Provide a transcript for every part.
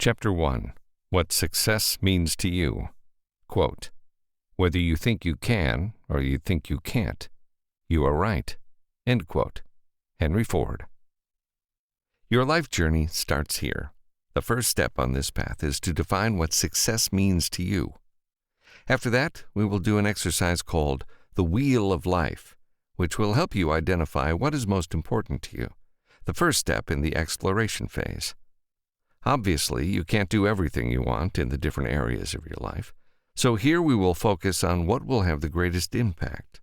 Chapter 1. What Success Means to You. Quote, "Whether you think you can or you think you can't, you are right." End quote. Henry Ford. Your life journey starts here. The first step on this path is to define what success means to you. After that, we will do an exercise called the Wheel of Life, which will help you identify what is most important to you, the first step in the exploration phase. Obviously, you can't do everything you want in the different areas of your life, so here we will focus on what will have the greatest impact.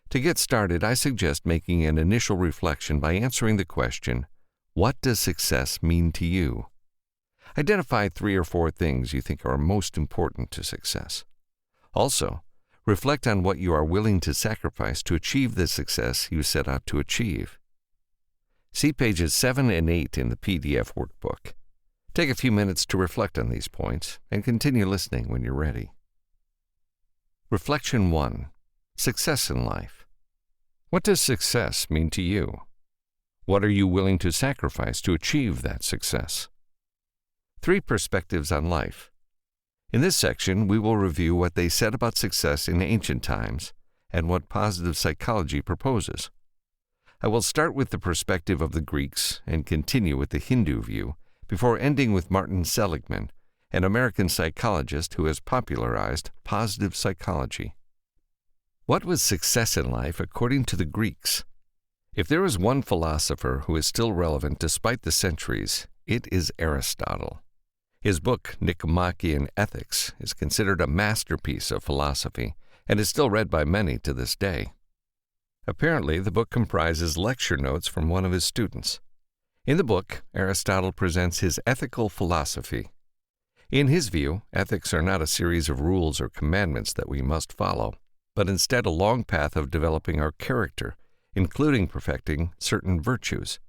To get started, I suggest making an initial reflection by answering the question, what does success mean to you? Identify 3 or 4 things you think are most important to success. Also, reflect on what you are willing to sacrifice to achieve the success you set out to achieve. See pages 7 and 8 in the PDF workbook. Take a few minutes to reflect on these points and continue listening when you're ready. Reflection 1. Success in life. What does success mean to you? What are you willing to sacrifice to achieve that success? 3 perspectives on life. In this section, we will review what they said about success in ancient times and what positive psychology proposes. I will start with the perspective of the Greeks and continue with the Hindu view before ending with Martin Seligman, an American psychologist who has popularized positive psychology. What was success in life according to the Greeks? If there is one philosopher who is still relevant despite the centuries, it is Aristotle. His book, Nicomachean Ethics, is considered a masterpiece of philosophy and is still read by many to this day. Apparently, the book comprises lecture notes from one of his students. In the book, Aristotle presents his ethical philosophy. In his view, ethics are not a series of rules or commandments that we must follow, but instead a long path of developing our character, including perfecting certain virtues.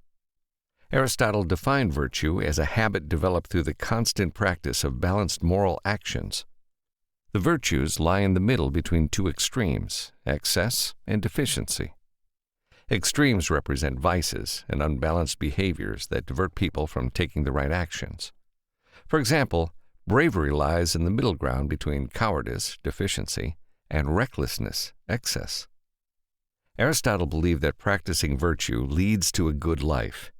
Aristotle defined virtue as a habit developed through the constant practice of balanced moral actions. The virtues lie in the middle between 2 extremes, excess and deficiency. Extremes represent vices and unbalanced behaviors that divert people from taking the right actions. For example, bravery lies in the middle ground between cowardice, deficiency, and recklessness, excess. Aristotle believed that practicing virtue leads to a good life.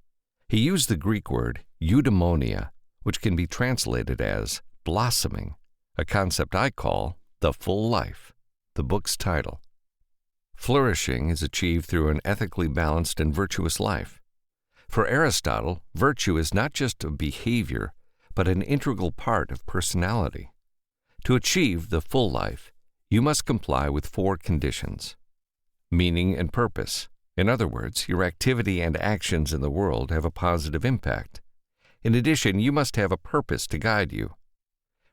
He used the Greek word eudaimonia, which can be translated as blossoming, a concept I call the full life, the book's title. Flourishing is achieved through an ethically balanced and virtuous life. For Aristotle, virtue is not just a behavior, but an integral part of personality. To achieve the full life, you must comply with 4 conditions. Meaning and purpose. In other words, your activity and actions in the world have a positive impact. In addition, you must have a purpose to guide you.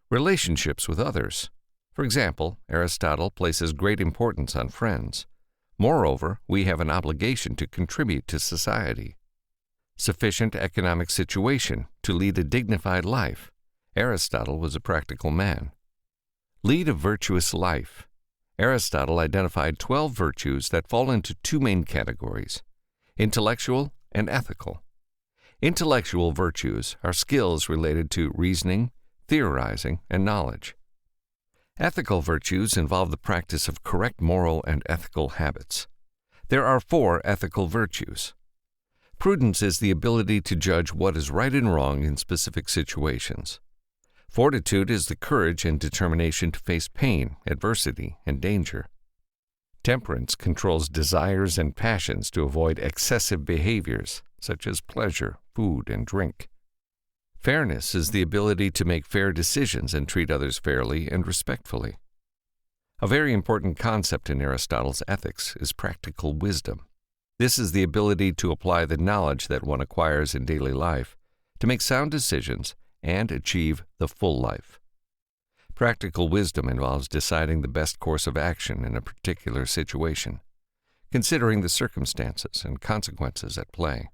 Relationships with others. For example, Aristotle places great importance on friends. Moreover, we have an obligation to contribute to society. Sufficient economic situation to lead a dignified life. Aristotle was a practical man. Lead a virtuous life. Aristotle identified 12 virtues that fall into 2 main categories, intellectual and ethical. Intellectual virtues are skills related to reasoning, theorizing, and knowledge. Ethical virtues involve the practice of correct moral and ethical habits. There are 4 ethical virtues. Prudence is the ability to judge what is right and wrong in specific situations. Fortitude is the courage and determination to face pain, adversity, and danger. Temperance controls desires and passions to avoid excessive behaviors, such as pleasure, food, and drink. Fairness is the ability to make fair decisions and treat others fairly and respectfully. A very important concept in Aristotle's ethics is practical wisdom. This is the ability to apply the knowledge that one acquires in daily life to make sound decisions and achieve the full life. Practical wisdom involves deciding the best course of action in a particular situation, considering the circumstances and consequences at play.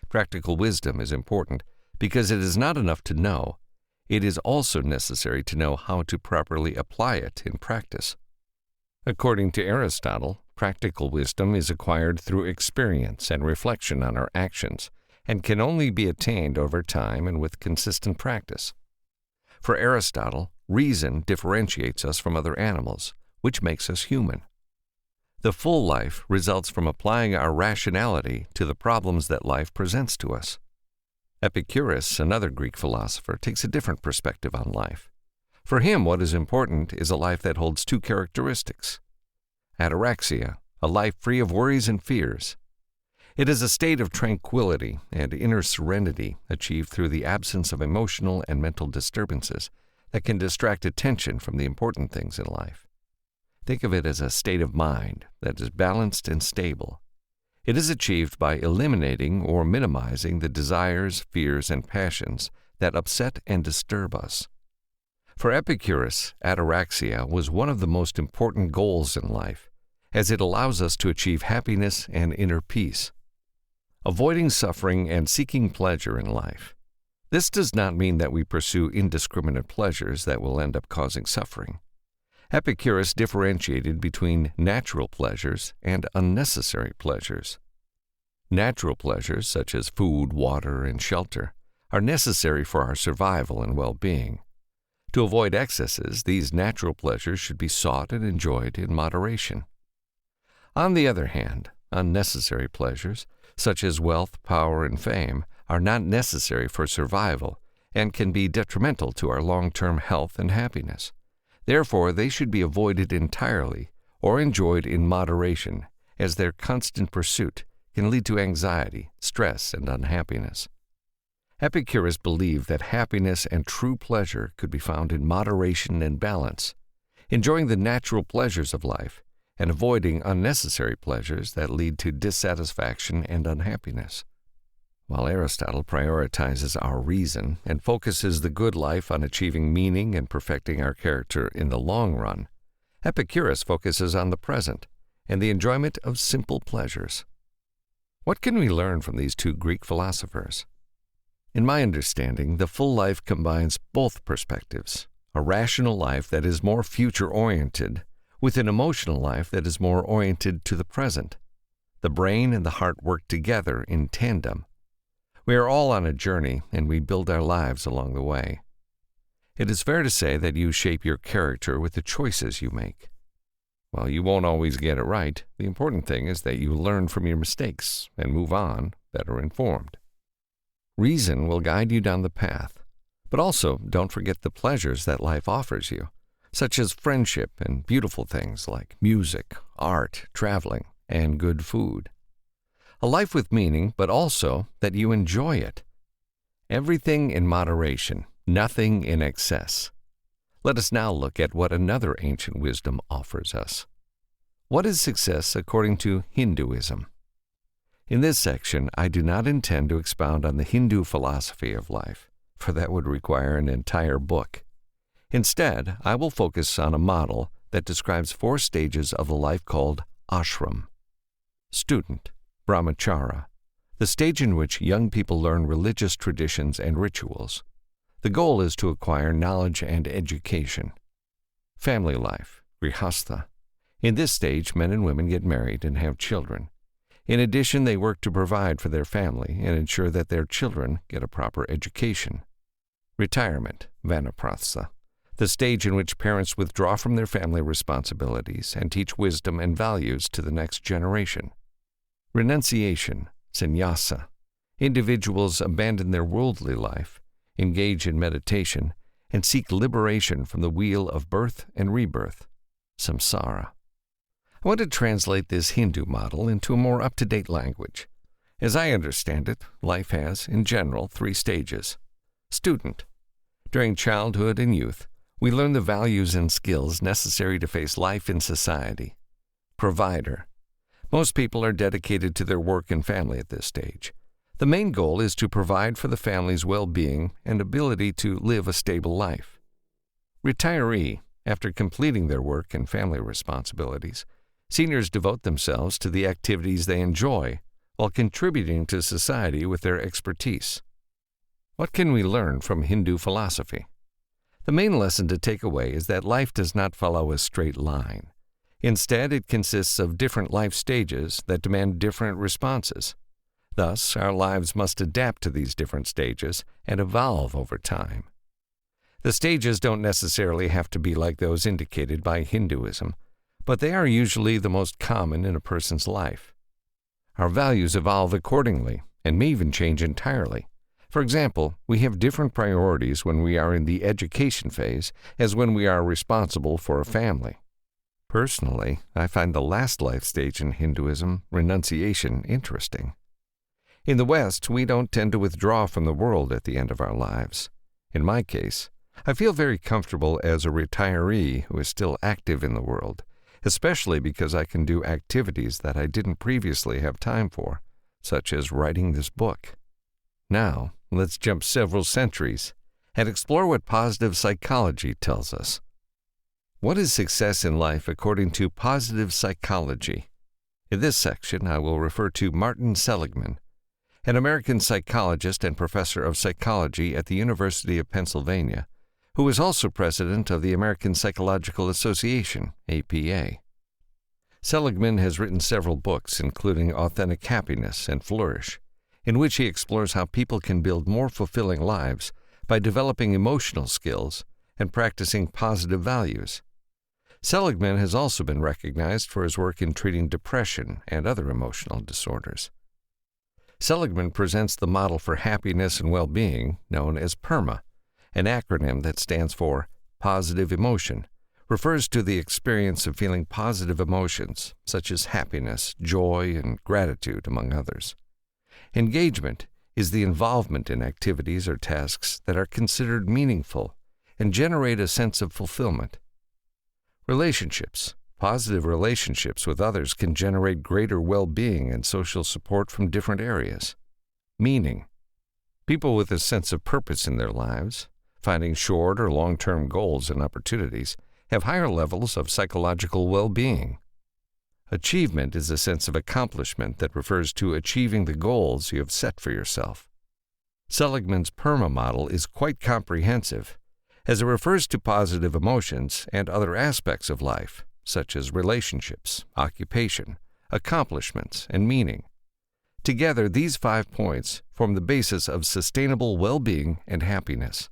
Practical wisdom is important because it is not enough to know, it is also necessary to know how to properly apply it in practice. According to Aristotle, practical wisdom is acquired through experience and reflection on our actions, and can only be attained over time and with consistent practice. For Aristotle, reason differentiates us from other animals, which makes us human. The full life results from applying our rationality to the problems that life presents to us. Epicurus, another Greek philosopher, takes a different perspective on life. For him, what is important is a life that holds two characteristics: ataraxia, a life free of worries and fears. It is a state of tranquility and inner serenity achieved through the absence of emotional and mental disturbances that can distract attention from the important things in life. Think of it as a state of mind that is balanced and stable. It is achieved by eliminating or minimizing the desires, fears, and passions that upset and disturb us. For Epicurus, ataraxia was one of the most important goals in life, as it allows us to achieve happiness and inner peace. Avoiding suffering and seeking pleasure in life. This does not mean that we pursue indiscriminate pleasures that will end up causing suffering. Epicurus differentiated between natural pleasures and unnecessary pleasures. Natural pleasures, such as food, water, and shelter, are necessary for our survival and well-being. To avoid excesses, these natural pleasures should be sought and enjoyed in moderation. On the other hand, unnecessary pleasures, such as wealth, power, and fame, are not necessary for survival and can be detrimental to our long-term health and happiness. Therefore, they should be avoided entirely or enjoyed in moderation, as their constant pursuit can lead to anxiety, stress, and unhappiness. Epicurus believed that happiness and true pleasure could be found in moderation and balance, enjoying the natural pleasures of life and avoiding unnecessary pleasures that lead to dissatisfaction and unhappiness. While Aristotle prioritizes our reason and focuses the good life on achieving meaning and perfecting our character in the long run, Epicurus focuses on the present and the enjoyment of simple pleasures. What can we learn from these two Greek philosophers? In my understanding, the full life combines both perspectives, a rational life that is more future-oriented with an emotional life that is more oriented to the present. The brain and the heart work together in tandem. We are all on a journey, and we build our lives along the way. It is fair to say that you shape your character with the choices you make. While you won't always get it right, the important thing is that you learn from your mistakes and move on better informed. Reason will guide you down the path, but also don't forget the pleasures that life offers you, such as friendship and beautiful things like music, art, traveling, and good food. A life with meaning, but also that you enjoy it. Everything in moderation, nothing in excess. Let us now look at what another ancient wisdom offers us. What is success according to Hinduism? In this section, I do not intend to expound on the Hindu philosophy of life, for that would require an entire book. Instead, I will focus on a model that describes 4 stages of the life called ashram. Student, brahmachara, the stage in which young people learn religious traditions and rituals. The goal is to acquire knowledge and education. Family life, grihastha. In this stage, men and women get married and have children. In addition, they work to provide for their family and ensure that their children get a proper education. Retirement, vanaprastha, the stage in which parents withdraw from their family responsibilities and teach wisdom and values to the next generation. Renunciation, sannyasa. Individuals abandon their worldly life, engage in meditation, and seek liberation from the wheel of birth and rebirth, samsara. I want to translate this Hindu model into a more up-to-date language. As I understand it, life has, in general, 3 stages. Student. During childhood and youth, we learn the values and skills necessary to face life in society. Provider. Most people are dedicated to their work and family at this stage. The main goal is to provide for the family's well-being and ability to live a stable life. Retiree. After completing their work and family responsibilities, seniors devote themselves to the activities they enjoy while contributing to society with their expertise. What can we learn from Hindu philosophy? The main lesson to take away is that life does not follow a straight line. Instead, it consists of different life stages that demand different responses. Thus, our lives must adapt to these different stages and evolve over time. The stages don't necessarily have to be like those indicated by Hinduism, but they are usually the most common in a person's life. Our values evolve accordingly and may even change entirely. For example, we have different priorities when we are in the education phase as when we are responsible for a family. Personally, I find the last life stage in Hinduism, renunciation, interesting. In the West, we don't tend to withdraw from the world at the end of our lives. In my case, I feel very comfortable as a retiree who is still active in the world, especially because I can do activities that I didn't previously have time for, such as writing this book. Now, let's jump several centuries and explore what positive psychology tells us. What is success in life according to positive psychology? In this section, I will refer to Martin Seligman, an American psychologist and professor of psychology at the University of Pennsylvania, who is also president of the American Psychological Association, APA. Seligman has written several books, including Authentic Happiness and Flourish, in which he explores how people can build more fulfilling lives by developing emotional skills and practicing positive values. Seligman has also been recognized for his work in treating depression and other emotional disorders. Seligman presents the model for happiness and well-being known as PERMA, an acronym that stands for Positive Emotion, refers to the experience of feeling positive emotions such as happiness, joy, and gratitude, among others. Engagement is the involvement in activities or tasks that are considered meaningful and generate a sense of fulfillment. Relationships. Positive relationships with others can generate greater well-being and social support from different areas. Meaning. People with a sense of purpose in their lives, finding short or long-term goals and opportunities, have higher levels of psychological well-being. Achievement is a sense of accomplishment that refers to achieving the goals you have set for yourself. Seligman's PERMA model is quite comprehensive, as it refers to positive emotions and other aspects of life, such as relationships, occupation, accomplishments, and meaning. Together, these 5 points form the basis of sustainable well-being and happiness.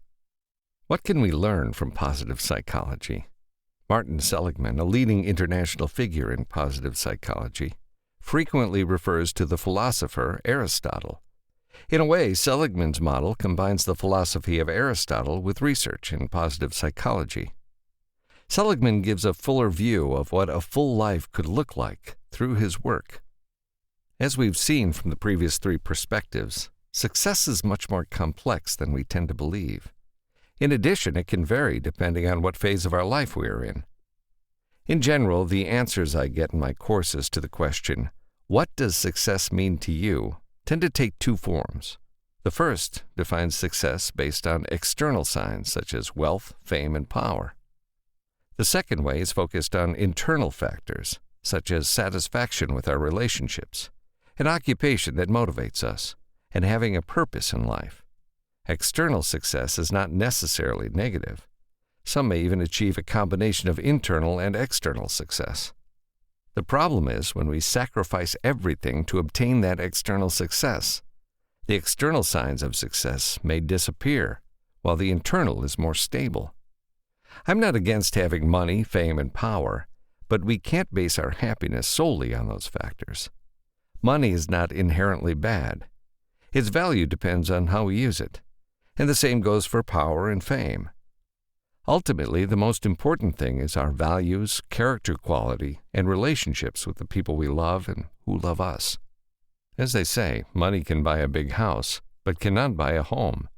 What can we learn from positive psychology? Martin Seligman, a leading international figure in positive psychology, frequently refers to the philosopher Aristotle. In a way, Seligman's model combines the philosophy of Aristotle with research in positive psychology. Seligman gives a fuller view of what a full life could look like through his work. As we've seen from the previous 3 perspectives, success is much more complex than we tend to believe. In addition, it can vary depending on what phase of our life we are in. In general, the answers I get in my courses to the question, "What does success mean to you?" tend to take 2 forms. The first defines success based on external signs such as wealth, fame, and power. The second way is focused on internal factors, such as satisfaction with our relationships, an occupation that motivates us, and having a purpose in life. External success is not necessarily negative. Some may even achieve a combination of internal and external success. The problem is when we sacrifice everything to obtain that external success. The external signs of success may disappear, while the internal is more stable. I'm not against having money, fame, and power, but we can't base our happiness solely on those factors. Money is not inherently bad. Its value depends on how we use it, and the same goes for power and fame. Ultimately, the most important thing is our values, character quality, and relationships with the people we love and who love us. As they say, money can buy a big house, but cannot buy a home.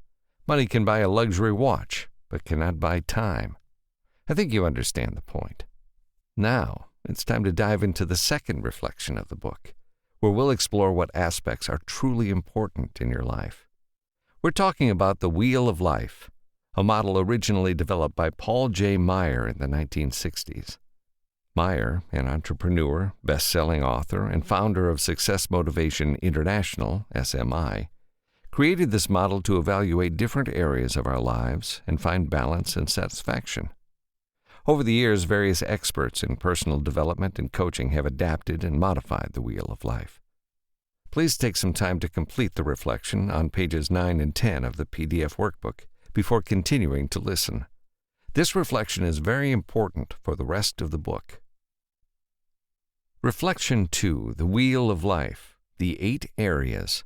Money can buy a luxury watch, but cannot buy time. I think you understand the point. Now, it's time to dive into the second reflection of the book, where we'll explore what aspects are truly important in your life. We're talking about the Wheel of Life, a model originally developed by Paul J. Meyer in the 1960s. Meyer, an entrepreneur, best-selling author, and founder of Success Motivation International, SMI, created this model to evaluate different areas of our lives and find balance and satisfaction. Over the years, various experts in personal development and coaching have adapted and modified the Wheel of Life. Please take some time to complete the reflection on pages 9 and 10 of the PDF workbook before continuing to listen. This reflection is very important for the rest of the book. Reflection 2, The Wheel of Life, the 8 areas.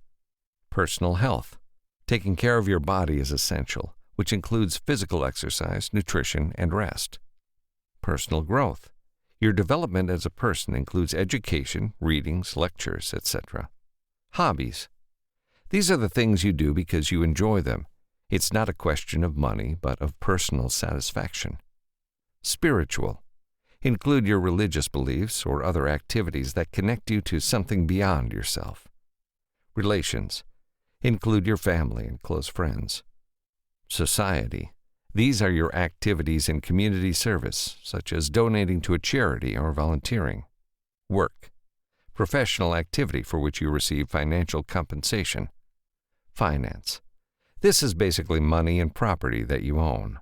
Personal health. Taking care of your body is essential, which includes physical exercise, nutrition, and rest. Personal growth. Your development as a person includes education, readings, lectures, etc. Hobbies. These are the things you do because you enjoy them. It's not a question of money, but of personal satisfaction. Spiritual. Include your religious beliefs or other activities that connect you to something beyond yourself. Relations. Include your family and close friends. Society. These are your activities in community service, such as donating to a charity or volunteering. Work. Professional activity for which you receive financial compensation. Finance. This is basically money and property that you own.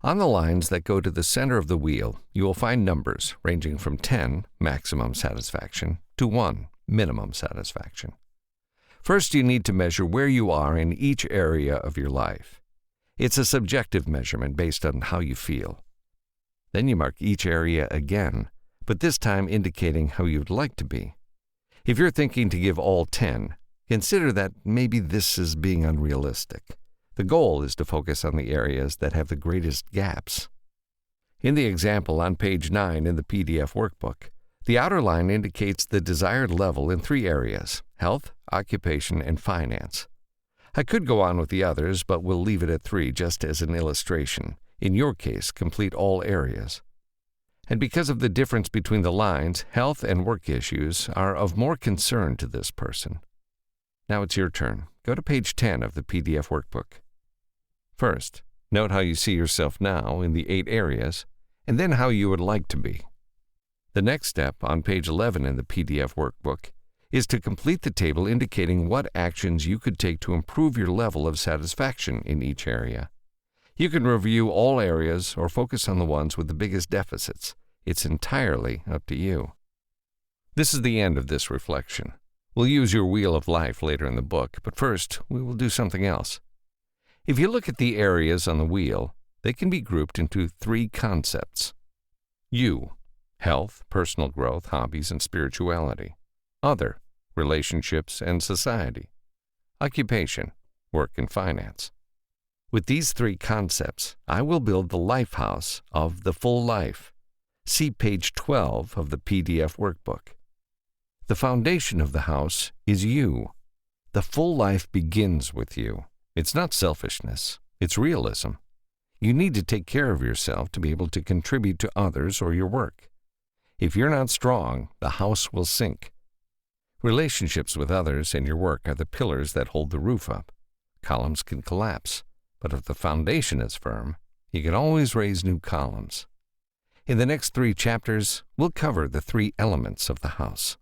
On the lines that go to the center of the wheel, you will find numbers ranging from 10, maximum satisfaction, to 1, minimum satisfaction. First, you need to measure where you are in each area of your life. It's a subjective measurement based on how you feel. Then you mark each area again, but this time indicating how you'd like to be. If you're thinking to give all 10, consider that maybe this is being unrealistic. The goal is to focus on the areas that have the greatest gaps. In the example on page 9 in the PDF workbook, the outer line indicates the desired level in 3 areas: health, occupation, and finance. I could go on with the others, but we'll leave it at 3 just as an illustration. In your case, complete all areas. And because of the difference between the lines, health and work issues are of more concern to this person. Now it's your turn. Go to page 10 of the PDF workbook. First, note how you see yourself now in the 8 areas, and then how you would like to be. The next step, on page 11 in the PDF workbook, is to complete the table indicating what actions you could take to improve your level of satisfaction in each area. You can review all areas or focus on the ones with the biggest deficits. It's entirely up to you. This is the end of this reflection. We'll use your wheel of life later in the book, but first we will do something else. If you look at the areas on the wheel, they can be grouped into 3 concepts. You, health, personal growth, hobbies, and spirituality. Other, relationships and society. Occupation, work and finance. With these 3 concepts, I will build the life house of the full life. See page 12 of the PDF workbook. The foundation of the house is you. The full life begins with you. It's not selfishness, it's realism. You need to take care of yourself to be able to contribute to others or your work. If you're not strong, the house will sink. Relationships with others and your work are the pillars that hold the roof up. Columns can collapse, but if the foundation is firm, you can always raise new columns. In the next 3 chapters, we'll cover the 3 elements of the house.